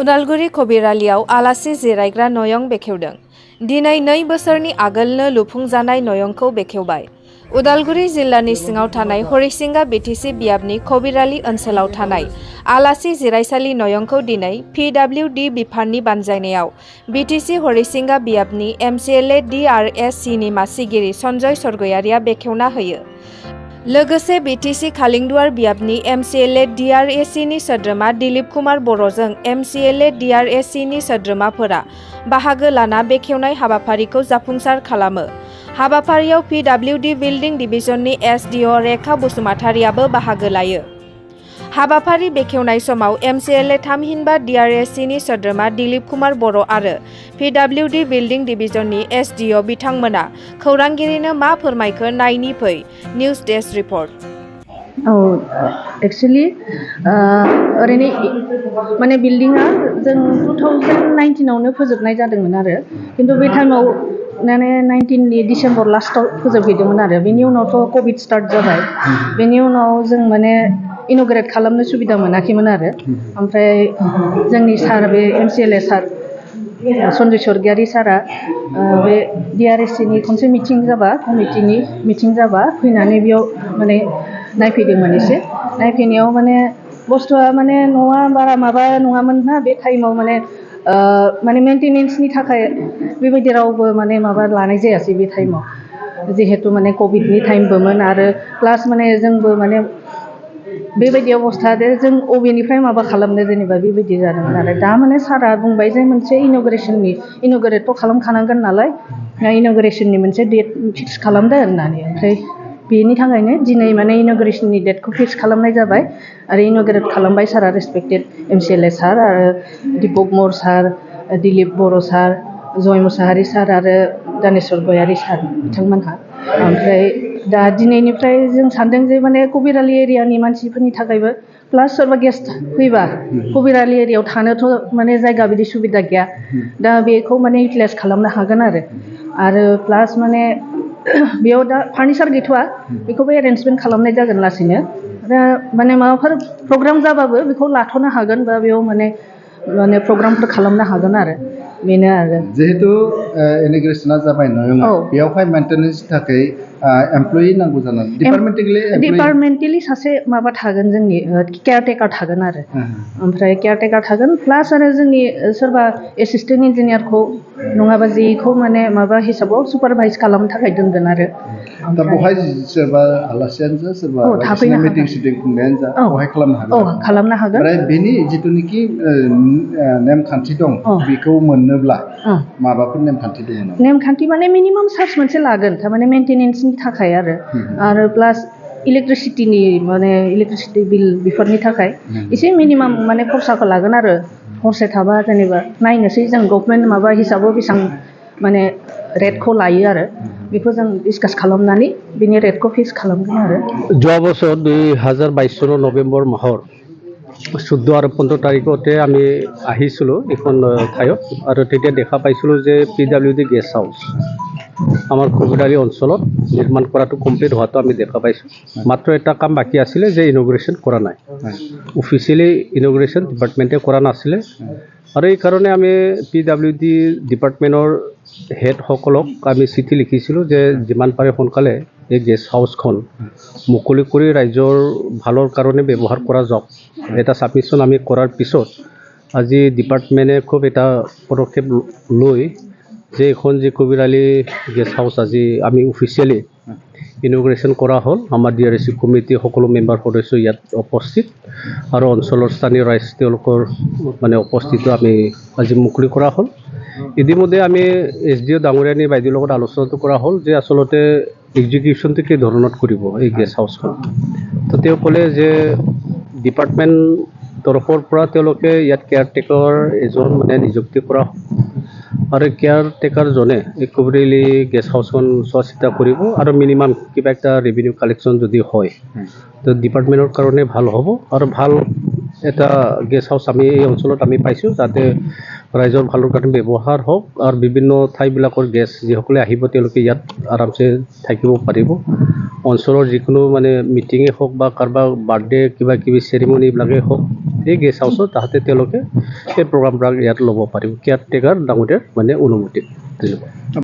उदालगुरि खबिरालियाव आलासि जिरायग्रा नयं बेखेवदों। दिनै 2 बोसोरनि आगोलनो लुफुंजानाय नयंखौ बेखेवबाय। उदालगुरि जिल्लानि सिङाव थानाय हरिसिंगा बिटिसि बियाबनि खबिरालि ओनसोलाव थानाय आलासि जिरायसालि नयंखौ दिनै पिडब्लिउडि बिफाननि बानजायनायाव बिटिसि हरिसिंगा बियाबनि एमसिएलए डिआरएससिनि मासिगिरि सन्जय सरगयारिया बेखेवना होयो। लोगोसे बिटिसि खालिंदुवार बियाबनि एमसिएलए डिआरएससिनि सोद्रोमा दिलीप कुमार बर'जों एमसिएलए डिआरएससिनि सोद्रोमाफोरा बाहागो लाना बेखेवनाय हाबाफारिखौ जाफुंसार खालामो। हाबाफारियाव पिडब्लिउडि बिल्डिं डिभिजननि एसडिअ रेखा बसुमतारियाबो बाहागो लायो। हाबाफारि बेखेवनाय समाव एमसिएलए थामहिनबा डिआरएससिनि सोद्रोमा दिलीप कुमार बर' आरो पिडब्लिउडि बिल्डिं डिभिजननि एसडिअ बिथांमोना खौरांगिरिनो मा फोरमायखो नायनि फै। News desk report. एक्चुअली ओरैनो माने बिल्डिंआ जों 2019आवनो फोजोबनाय जादोंमोन आरो किन्तु बे टाइमाव माने 19नि डिसेम्बर लास्टआव फोजोबहैदोंमोन आरो बेनि उनावथ' कभिड स्टार्ट जाबाय। बेनि उनाव जों माने इन'ग्रेट खालामनो सुबिदा मोनाखैमोन आरो ओमफ्राय जोंनि सार बे एमसिएलए सार सन्जय सरगयारि सारा बे डिआरएससिनि खनसे मिटिं जाबा कमिटिनि मिटिं जाबा फैनानै बेयाव माने नायफैदोंमोन एसे नायफैनायाव माने बुस्थुआ माने न'आ बारा माबा नङामोन ना बे टाइमाव माने मेंटेनेन्सनि थाखाय बेबायदि रावबो माने माबा लानाय जायासै बे टाइमाव जिहेतु माने कभिडनि टाइमबोमोन आरो प्लास माने जोंबो माने बेबायदि अबस्था जों अबेनिफ्राय माबा खालामनो जेनेबा बेबायदि जादोंमोन आरो दा माने सारा बुंबाय जे मोनसे इन'ग्रेटथ' खालामखानांगोन नालाय इन'ग्रेसननि मोनसे डेट फिक्स खालामदो होननानै ओमफ्राय बेनि थाखायनो दिनै माने इन'ग्रेसननि डेटखौ फिक्स खालामनाय जाबाय आरो इन'ग्रेट खालामबाय सारा रेसपेक्टेड एमसिएलए सार आरो दीपक मर सार दिलीप बर' सार जय मुसाहारि सार आरो दानेश्वर गयारि सार बिथांमोनहा ओमफ्राय दा दिनैनिफ्राय जों सानदों जे माने कबिरालि एरियानि मानसिफोरनि थाखायबो प्लास सोरबा गेस्ट फैबा कबिरालि एरियायाव थानोथ' माने जायगा बिदि सुबिदा गैया दा बेखौ माने इउटिलाइज खालामनो हागोन आरो प्लास माने बेयाव दा फार्निचार गैथ'वा बेखौबो एरेन्जमेन्ट खालामनाय जागोन लासैनो माने माबाफोर प्रग्राम जाबाबो बेखौ लाथ'नो हागोन बा बेयाव माने प्रग्रामफोर खालामनो हागोन आरो बेनो आरो जिहेतु इन'ग्रेसना जाबाय नयंआव बेयावहाय मेंटेनेन्सनि थाखाय एमप्लयि नांगौ जानानै डिपार्टमेन्टेलि सासे माबा थागोन जोंनि केयारटेकार थागोन आरो ओमफ्राय केयारटेकार थागोन प्लास आरो जोंनि सोरबा एसिस्टेन्ट इन्जिनियारखौ नङाबा जेखौ माने माबा हिसाबाव सुपारभाइज खालामनो थाखाय दोनगोन आरो दा बेवहाय सोरबा आलासियानो जा सोरबा मिटिं सिटिं खुंनायानो जा बेवहाय खालामनो हागोन ओमफ्राय बेनि जिथुनिखि नेमखान्थि दं बेखौ मोननोब्ला माबाफोर नेमखान्थि दङ नामा? नेमखान्थि माने मिनिमाम चार्ज मोनसे लागोन थारमाने मेंटेनेन्सनि थाखाय आरो प्लास इलेक्ट्रिसिटि बिल बेफोरनि थाखाय एसे मिनिमाम माने खरसाखौ लागोन आरो हरसे थाबा जेनेबा नायनोसै जों गभर्नमेन्ट माबा हिसाबाव बेसेबां माने रेटखौ लायो आरो बेखौ जों डिसकास खालामनानै बिनि रेटखौ फिक्स खालामगोन आरो যোৱা বছৰ 2022 চনৰ নৱেম্বৰ মাহৰ 14 আৰু 15 তাৰিখতে আমি আহিছিলোঁ এখন ঠাইত আৰু তেতিয়া দেখা পাইছিলোঁ যে পিডব্লিউডি গেষ্ট হাউচ আমাৰ খবিৰালি অঞ্চলত নিৰ্মাণ কৰাটো কমপ্লিট হোৱাটো আমি দেখা পাইছোঁ। মাত্ৰ এটা কাম বাকী আছিলে যে ইনগ্ৰেশ্যন কৰা নাই, অফিচিয়েলি ইনগ্ৰেশ্যন ডিপাৰ্টমেণ্টে কৰা নাছিলে আৰু এই কাৰণে আমি পিডব্লিউডি ডিপাৰ্টমেণ্টৰ হেডসকলক আমি চিঠি লিখিছিলোঁ যে যিমান পাৰে সোনকালে এই গেষ্ট হাউচখন মুকলি কৰি ৰাইজৰ ভালৰ কাৰণে ব্যৱহাৰ কৰা যাওক। এটা ছাবমিশ্যন আমি কৰাৰ পিছত আজি ডিপাৰ্টমেণ্টে খুব এটা পদক্ষেপ লৈ যে এখন যি কবিৰালি গেষ্ট হাউচ আজি আমি অফিচিয়েলি ইনগ্ৰেশ্যন কৰা হ'ল। আমাৰ ডিআৰএছচি কমিটি সকলো মেম্বাৰ সদস্য ইয়াত উপস্থিত আৰু অঞ্চলৰ স্থানীয় ৰাইজ তেওঁলোকৰ মানে উপস্থিত আমি আজি মুকলি কৰা হ'ল। ইতিমধ্যে আমি এছডিঅ ডাঙৰীয়ানী বাইদেউৰ লগত আলোচনাটো কৰা হ'ল যে আচলতে এক্সিকিউশ্যনটো কি ধৰণত কৰিব এই গেষ্ট হাউচখন। তো তেওঁ ক'লে যে ডিপাৰ্টমেণ্ট তৰফৰ পৰা তেওঁলোকে ইয়াত কেয়াৰটেকাৰ এজন মানে নিযুক্তি কৰা আৰু কেয়াৰটেকাৰজনে এই কবিৰালি গেষ্ট হাউচখন চোৱা চিতা কৰিব আৰু মিনিমাম কিবা এটা ৰেভিনিউ কালেকশ্যন যদি হয় তো ডিপাৰ্টমেণ্টৰ কাৰণে ভাল হ'ব আৰু ভাল এটা গেষ্ট হাউচ আমি এই অঞ্চলত আমি পাইছোঁ যাতে ৰাইজৰ ভালৰ কাৰণে ব্যৱহাৰ হওক আৰু বিভিন্ন ঠাইবিলাকৰ গেষ্ট যিসকলে আহিব তেওঁলোকে ইয়াত আৰামছে থাকিব পাৰিব অঞ্চলৰ যিকোনো মানে মিটিঙেই হওক বা কাৰোবাৰ বাৰ্থডে কিবা কিবি চেৰিমনি এইবিলাকেই হওক এই গেষ্ট হাউচত তাহাঁতে তেওঁলোকে এই প্ৰগ্ৰামবিলাক ইয়াত ল'ব পাৰিব কেয়াৰটেকাৰ ডাঙৰীয়াৰ মানে অনুমতি ধন্যবাদ